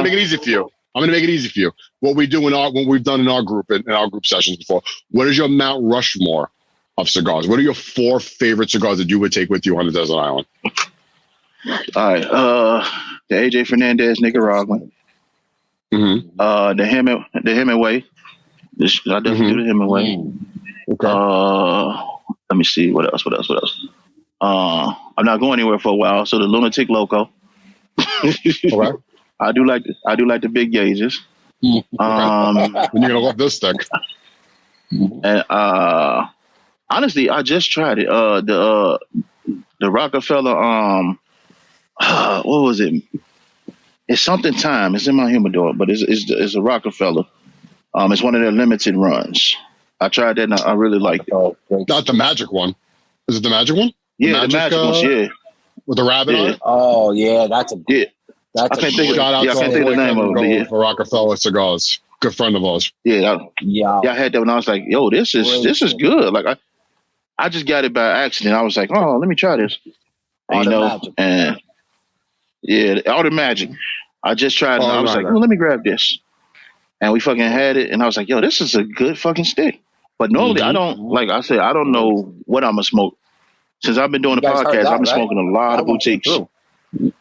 make it easy for you. I'm gonna make it easy for you. What we've done in our group sessions before. What is your Mount Rushmore of cigars? What are your 4 favorite cigars that you would take with you on a desert island? All right, the AJ Fernandez Nicaraguan. The Hemingway. I definitely do the Hemingway. Okay. Let me see what else. I'm not going anywhere for a while, so the Lunatic Loco. Okay. I do like the big gauges. You're gonna love this stick. And honestly, I just tried it. The Rockefeller. What was it? It's something time. It's in my humidor, but it's a Rockefeller. It's one of their limited runs. I tried that and I really liked it. Not the magic one. Is it the magic one? Yeah, the magic one. Yeah. With the rabbit on it? Oh, yeah, that's a That's I can't think of Shout out yeah, I to can't our think of boy the name Kevin of it. But Gold for Rockefeller Cigars. Good friend of ours. yeah, yeah. I had that when I was like, yo, this is Great good. Like I just got it by accident. I was like, oh, let me try this. And, Art of Magic. and yeah, Art of Magic. I just tried it and Oh, I was like, right. oh, let me grab this. And we fucking had it and I was like, yo, this is a good fucking stick. But normally I don't, like I said, I don't know what I'm gonna smoke. Since I've been doing You the guys heard podcast, that, I've been right? smoking a lot That of one came boutiques. through.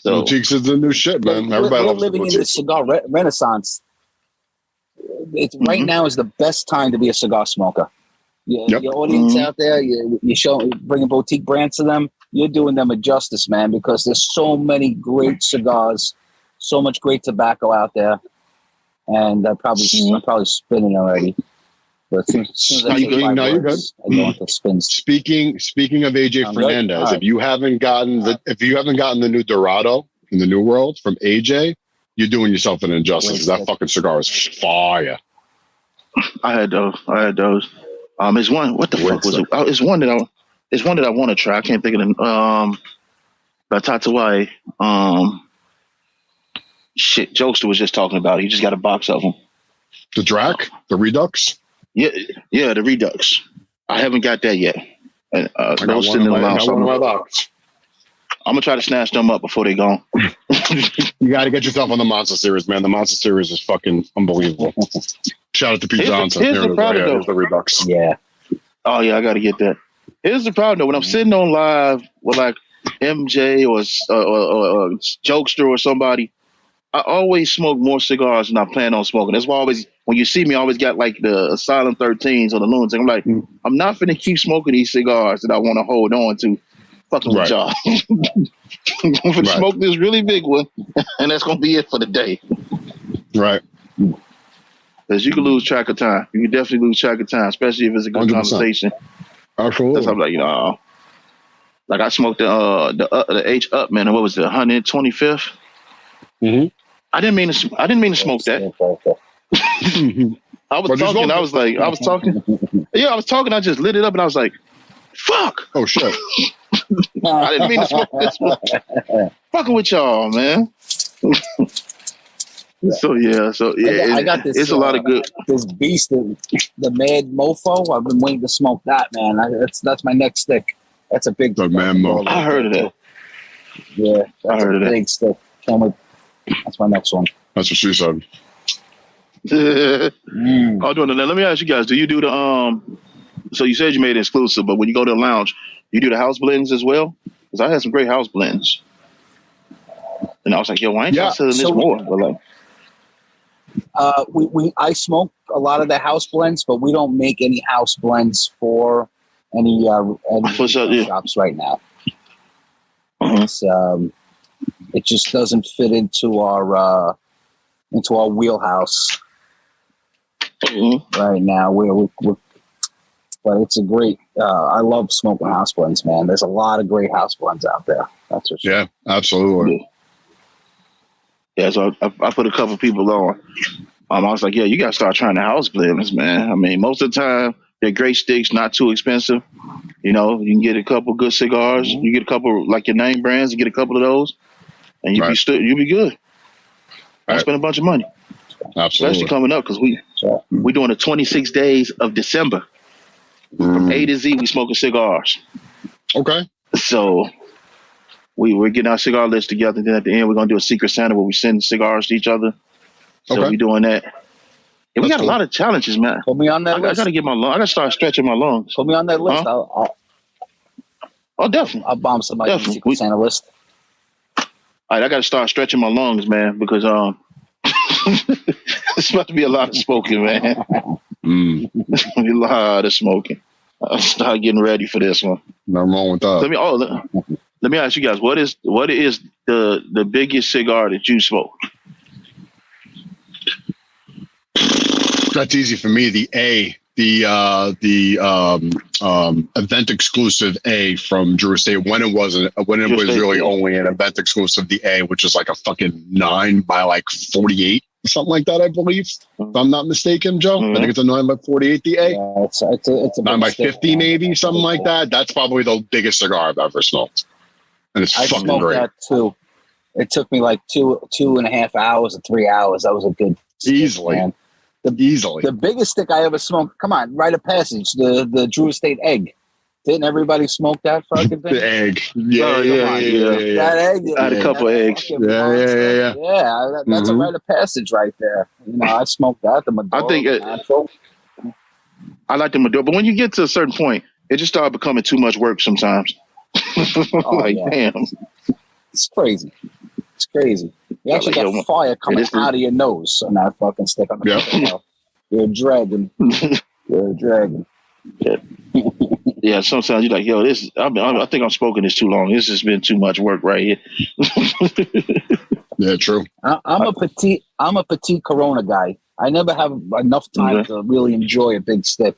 So Boutiques is the new shit, man. Everybody We're loves the living in the boutiques. cigar renaissance. Right now is the best time to be a cigar smoker. Yep. Your audience out there, you bringing boutique brands to them. You're doing them a justice, man, because there's so many great cigars, so much great tobacco out there, and I'm probably spinning already. But as soon as I say Speaking, five no, you're good. words, I go into spins. Speaking of AJ I'm good? Fernandez, All right. if you haven't gotten the new Dorado in the New World from AJ, you're doing yourself an injustice. 'Cause that fucking cigar is fire. I had those. It's one. What the fuck was it? Oh, it's one that I want to try. I can't think of the by Tatawai. Shit, Jokester was just talking about it. He just got a box of them. The Drac, the Redux. Yeah, the Redux. I haven't got that yet. And I got those one sitting in in the my, lounge. one in my box. I'm gonna try to snatch them up before they gone. You got to get yourself on the Monster Series, man. The Monster Series is fucking unbelievable. Shout out to Pete Johnson. Here's the problem, though. Here's the Redux. Yeah. Oh yeah, I gotta get that. Here's the problem though. When I'm sitting on live with like MJ or Jokester or somebody, I always smoke more cigars than I plan on smoking. That's why when you see me, I always got like the Silent 13s or the Lunatic. I'm like, I'm not finna keep smoking these cigars that I want to hold on to. Fucking with y'all. I'm gonna smoke this really big one, and that's gonna be it for the day. Right. Because you can lose track of time. You can definitely lose track of time, especially if it's a good 100%. conversation. Absolutely. That's how I'm like, like I smoked the H up, man. What was it, 125th? Mm-hmm. I didn't mean to smoke that. I was talking. Yeah, I was talking. I just lit it up, and I was like, "Fuck!" Oh shit! I didn't mean to smoke this one. Fucking with y'all, man. So I got this. It's a lot of good. This beast, the Mad Mofo. I've been waiting to smoke that, man. That's my next stick. That's a big. The Mad Mofo. I heard of that. Yeah, I heard of that. Big stick. Can't wait. That's my next one. That's what she said. Let me ask you guys: do you do the So you said you made it exclusive, but when you go to the lounge, you do the house blends as well? Because I had some great house blends, and I was like, "Yo, why ain't y'all selling this more?" But like, I smoke a lot of the house blends, but we don't make any house blends for any shops right now. It's, it just doesn't fit into our wheelhouse right now. But it's a great. I love smoking house blends, man. There's a lot of great house blends out there. That's for sure. Yeah, absolutely. Yeah, so I put a couple people on. I was like, yeah, you got to start trying the house blends, man. I mean, most of the time, they're great sticks, not too expensive. You know, you can get a couple good cigars. You get a couple, like your name brands, you get a couple of those, and you'll be good. Don't spend a bunch of money. Absolutely. Especially coming up, because we're doing the 26 days of December. From A to Z, we smoking cigars. Okay. So we're getting our cigar list together. Then at the end, we're going to do a Secret Santa where we send cigars to each other. So we're doing that. And we got a lot of challenges, man. Put me on that list. I got to get my lungs. I got to start stretching my lungs. Put me on that list. Oh, definitely. I'll bomb somebody on the Secret Santa list. All right, I got to start stretching my lungs, man, because it's about to be a lot of smoking, man. It's going to be a lot of smoking. I'll start getting ready for this one. Nothing wrong with that. Let me ask you guys, what is the biggest cigar that you smoke? That's easy for me. The event exclusive A from Drew Estate when it was really only an event exclusive. The A, which is like a fucking 9 by like 48, something like that, I believe. If I'm not mistaken, Joe. I think it's a 9 by 48. The A. Yeah, it's a 9 by 50, maybe something like that. That's probably the biggest cigar I've ever smoked. and it's I fucking smoked great. that too. It took me like 2.5 hours or 3 hours. That was a good stick, Easily. man. Easily. The biggest stick I ever smoked. Come on, rite of passage. The Drew Estate egg. Didn't everybody smoke that fucking thing? The egg. Yeah, Oh, yeah. That egg. I had a couple eggs. Yeah. That's a Mhm. rite of passage right there. You know, I smoked that. The Maduro, I think the natural. I like the Maduro, but when you get to a certain point, it just started becoming too much work sometimes. Damn. It's crazy. It's crazy. You actually got fire coming out of your nose on that fucking stick on the yep. You're a dragon. You're a dragon. Yeah, sometimes you're like, yo, this. I think I'm smoking this too long. This has been too much work right here. Yeah, true. I'm a petite Corona guy. I never have enough time to really enjoy a big stick.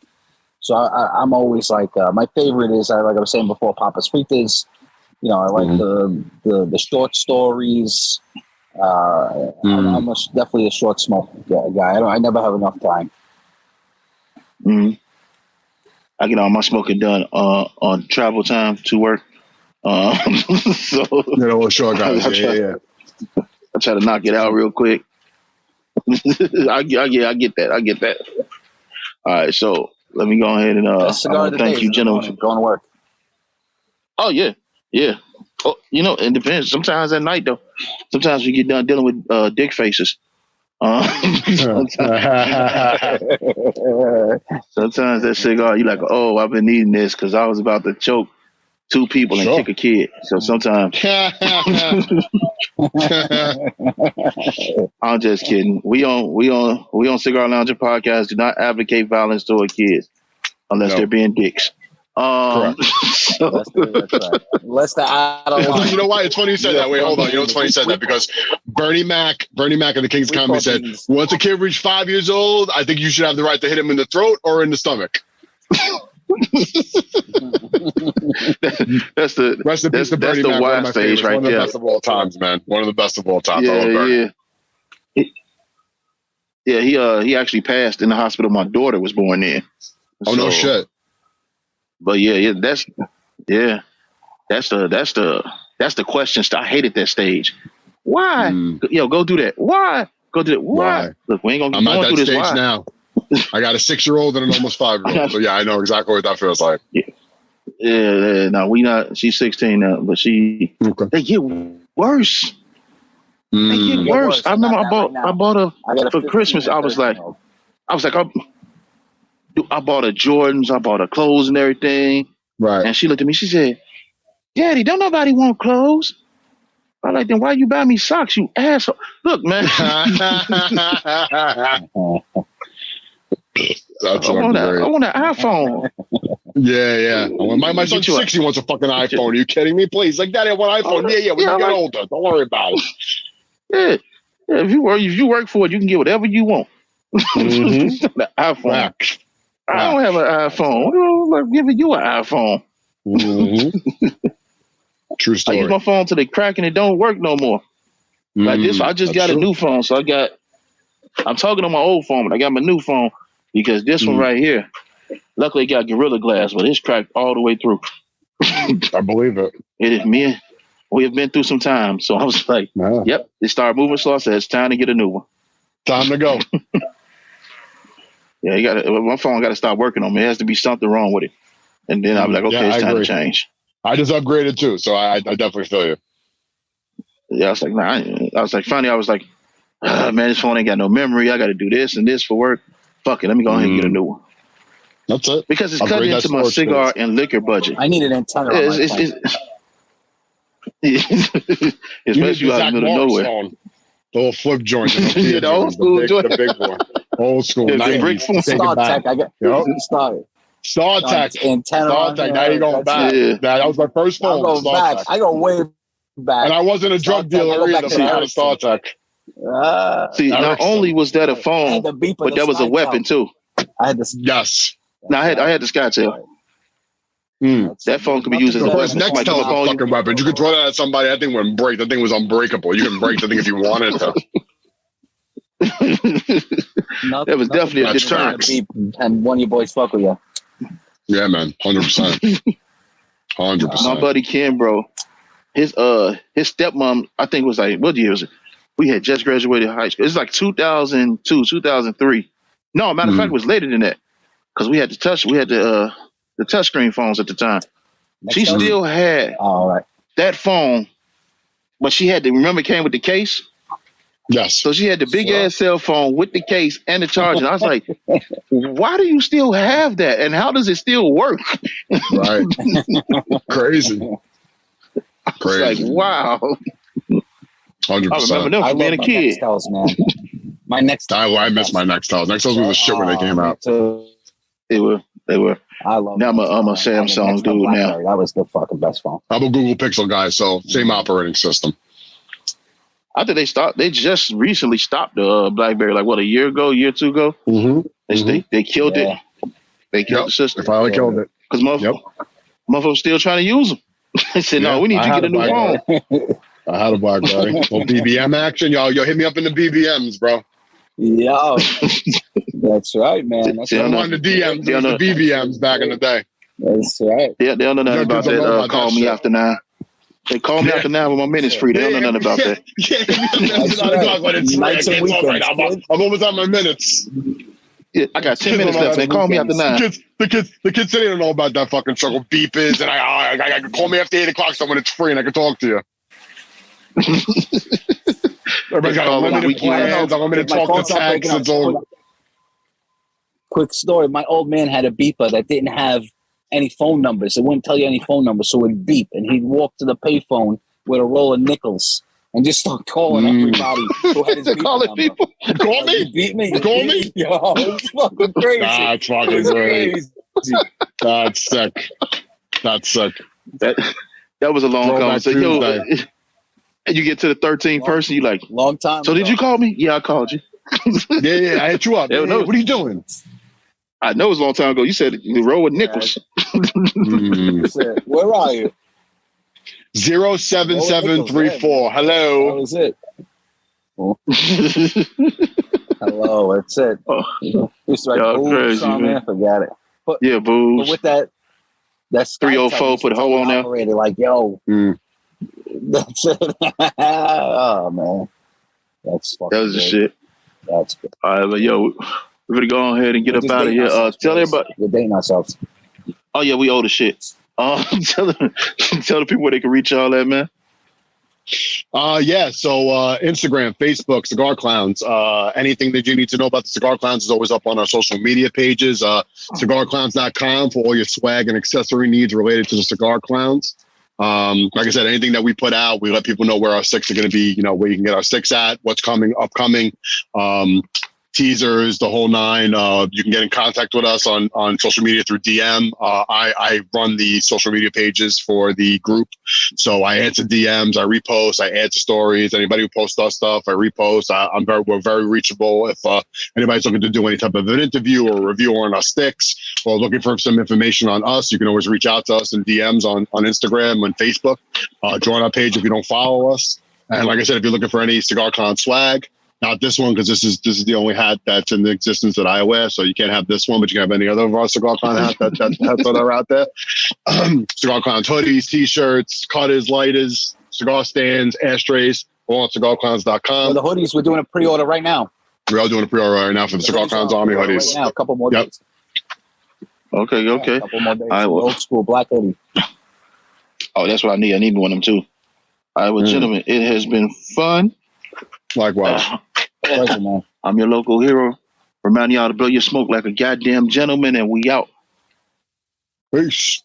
So I'm always like, my favorite is, like I was saying before, Papas Fritas. You know, I like the short stories. I'm definitely a short smoke guy. I never have enough time. I get all my smoking done on travel time to work. So short guys. I try to knock it out real quick. I get that. All right, so let me go ahead and thank you, gentlemen. Going to work. Oh yeah. Oh, you know, it depends. Sometimes at night though. Sometimes we get done dealing with dick faces. Sometimes that cigar, you like, oh, I've been needing this because I was about to choke 2 people and kick a kid. So sometimes I'm just kidding. We on Cigar Lounge Podcast do not advocate violence toward kids unless they're being dicks. Correct. That's right. Unless they're out of line. You know why? It's funny you said that. Wait, hold on. You know it's funny you said that because Bernie Mac of the King's Comedy said, once a kid reaches 5 years old, I think you should have the right to hit him in the throat or in the stomach. That's the wise phase right there. One of the best of all times, man. One of the best of all times. Yeah. He actually passed in the hospital my daughter was born in. Oh, no shit. But that's the question. I hated that stage. Why? Go do that. Why? Go do that. Why? Look, we ain't gonna. I'm at that stage this. Now. I got a 6-year-old and an almost 5-year-old. So yeah, I know exactly what that feels like. Yeah. No, we not. She's 16 now, but they get worse. They get worse. I remember I bought her for Christmas. I was like, I bought her Jordans, I bought her clothes and everything. Right. And she looked at me, she said, Daddy, don't nobody want clothes. I'm like, then why you buy me socks, you asshole? Look, man. I want an iPhone. Yeah. My son's 6, he wants a fucking iPhone. Are you kidding me? Please. Like, Daddy, I want an iPhone. When you get older. Don't worry about it. Yeah. If you work for it, you can get whatever you want. An iPhone. I don't have an iPhone. I'm giving you an iPhone. True story. I use my phone till they crack and it don't work no more. Like this, I just got a new phone, so I'm talking on my old phone, but I got my new phone because this one right here, luckily it got Gorilla Glass, but it's cracked all the way through. I believe it. It is me. We have been through some time, so I was like, "Yep." It started moving slow. I said, "It's time to get a new one." Time to go. Yeah, my phone got to stop working on me. There has to be something wrong with it, and then I'm like, "Okay, it's time to change." I just upgraded too, so I definitely feel you. Yeah, I was like, nah. I was like, finally, I was like, man, this phone ain't got no memory. I got to do this and this for work. Fuck it, let me go ahead and get a new one. That's it. Because it's cutting into my cigar and liquor budget. I need an antenna. Especially out in the middle of nowhere. Phone. The little flip joint. The old school joint. The big one. Old school. Brick phone. Star Tech. I got started. Star Tech. Antenna. Star Tech. Now you're going back. Yeah. That was my first phone. I go way back. And I wasn't a drug dealer either, so I had a Star Tech. See, not only was that a phone, but that was a weapon too. I had this. Yes. No, I had the SkyTel. That phone could be used as a weapon. Next fucking weapon. You could throw that at somebody. That thing wouldn't break. That thing was unbreakable. You can break the thing if you wanted to. That was definitely a deterrent. And one of your boys fuck with you. Yeah, man. 100%. 100%. My buddy Ken, bro. his stepmom, I think was like, what year was it? We had just graduated high school. It's like 2002, 2003. No, matter of fact, it was later than that because we had the touchscreen phones at the time. She Nextel? still had All right. that phone, but she had to remember it came with the case. Yes. So she had the big Sure. ass cell phone with the case and the charger. And I was like, why do you still have that? And how does it still work? Right. Crazy. It's like, Crazy. wow. 100%. I remember them I from being love a my kid. Nextels, man. My Nextels. I miss my Nextels. Nextels was the shit when they came out. They were. I love Now I'm a Nextel, man. Samsung Nextel dude now. BlackBerry, that was the fucking best phone. I'm a Google Pixel guy, so same operating system. I think they just recently stopped the BlackBerry, like what, a year or two ago. Mm-hmm. They killed it. They killed the They system finally killed it. because motherfuckers still trying to use them. They said, no, we need you to get a new phone. I had a BlackBerry. Well, BBM action, y'all. Yo, hit me up in the BBMs, bro. Yo, that's right, man. That's See, I I know. right. wanted the DMs. It was the BBMs back in the day. That's right. Yeah, they don't know nothing Young about kids don't know that. about Call that me shit. after 9. They call me after 9 when my minutes free. They don't know nothing about that. That's right. When it's Nights and it's over. weekends, kid. I'm almost on my minutes. Yeah, I got 10 Kids minutes don't know left. that They call me after 9. The kids say they don't know about that fucking circle beepers, and I can call me after 8 o'clock, so when it's free and I can talk to you. Everybody's got unlimited plans, unlimited talk to text. It's all. Quick story. My old man had a beeper that didn't have any phone numbers. It wouldn't tell you any phone numbers, so it would beep. And he'd walk to the payphone with a roll of nickels and just start calling everybody who had his beeper Calling number. people. You call me? You beat me. You call me? Yo, it's fucking crazy. That's fucking It's great. crazy. That's sick. That's sick. That was a long Throwback conversation. Yo, Tuesday. and you get to the 13th person, you like, Long time so ago. did you call me? Yeah, I called you. Yeah, I hit you up. Hell no. What are you doing? I know it was a long time ago. You said you roll with nickels. Said, where are you? 07734. That Hello. was it. Hello, that's it. It's like, Y'all crazy, man. Forget it. Yeah, But booze. with that 304, put a hoe on there. operator, like, yo, that's it. Oh man, that's fucking. That was the great. shit. That's good. All right, but yo, we're gonna go ahead and get up out of here. Tell everybody. We're dating ourselves. Oh yeah, we owe the shit. Tell the people where they can reach y'all at, man. Yeah. So Instagram, Facebook, Cigar Clowns. Anything that you need to know about the Cigar Clowns is always up on our social media pages. CigarClowns.com for all your swag and accessory needs related to the Cigar Clowns. Like I said, anything that we put out, we let people know where our sticks are going to be, where you can get our sticks at, what's upcoming, teasers, the whole nine. You can get in contact with us on social media through DM. I run the social media pages for the group. So I answer DMs, I repost, I add to stories. Anybody who posts our stuff, I repost. We're very reachable. If anybody's looking to do any type of an interview or a review on our sticks or looking for some information on us, you can always reach out to us in DMs on Instagram and Facebook. Join our page if you don't follow us. And like I said, if you're looking for any Cigar Clown swag, not this one, because this is the only hat that's in existence that I wear, so you can't have this one, but you can have any other of our Cigar Clown hats that are out there. Cigar Clowns hoodies, t-shirts, cutters, lighters, cigar stands, ashtrays, all on cigarclowns.com. For the hoodies, we're doing a pre-order right now. We are doing a pre-order right now for the Cigar Clowns Army hoodies. Right now, a couple more days. Okay. Yeah, a couple more days. All right, well. Old school black hoodie. Oh, that's what I need. I need one of them too. All right, well, gentlemen, it has been fun. Likewise. Pleasure, man. I'm your local hero. Reminding y'all to blow your smoke like a goddamn gentleman, and we out. Peace.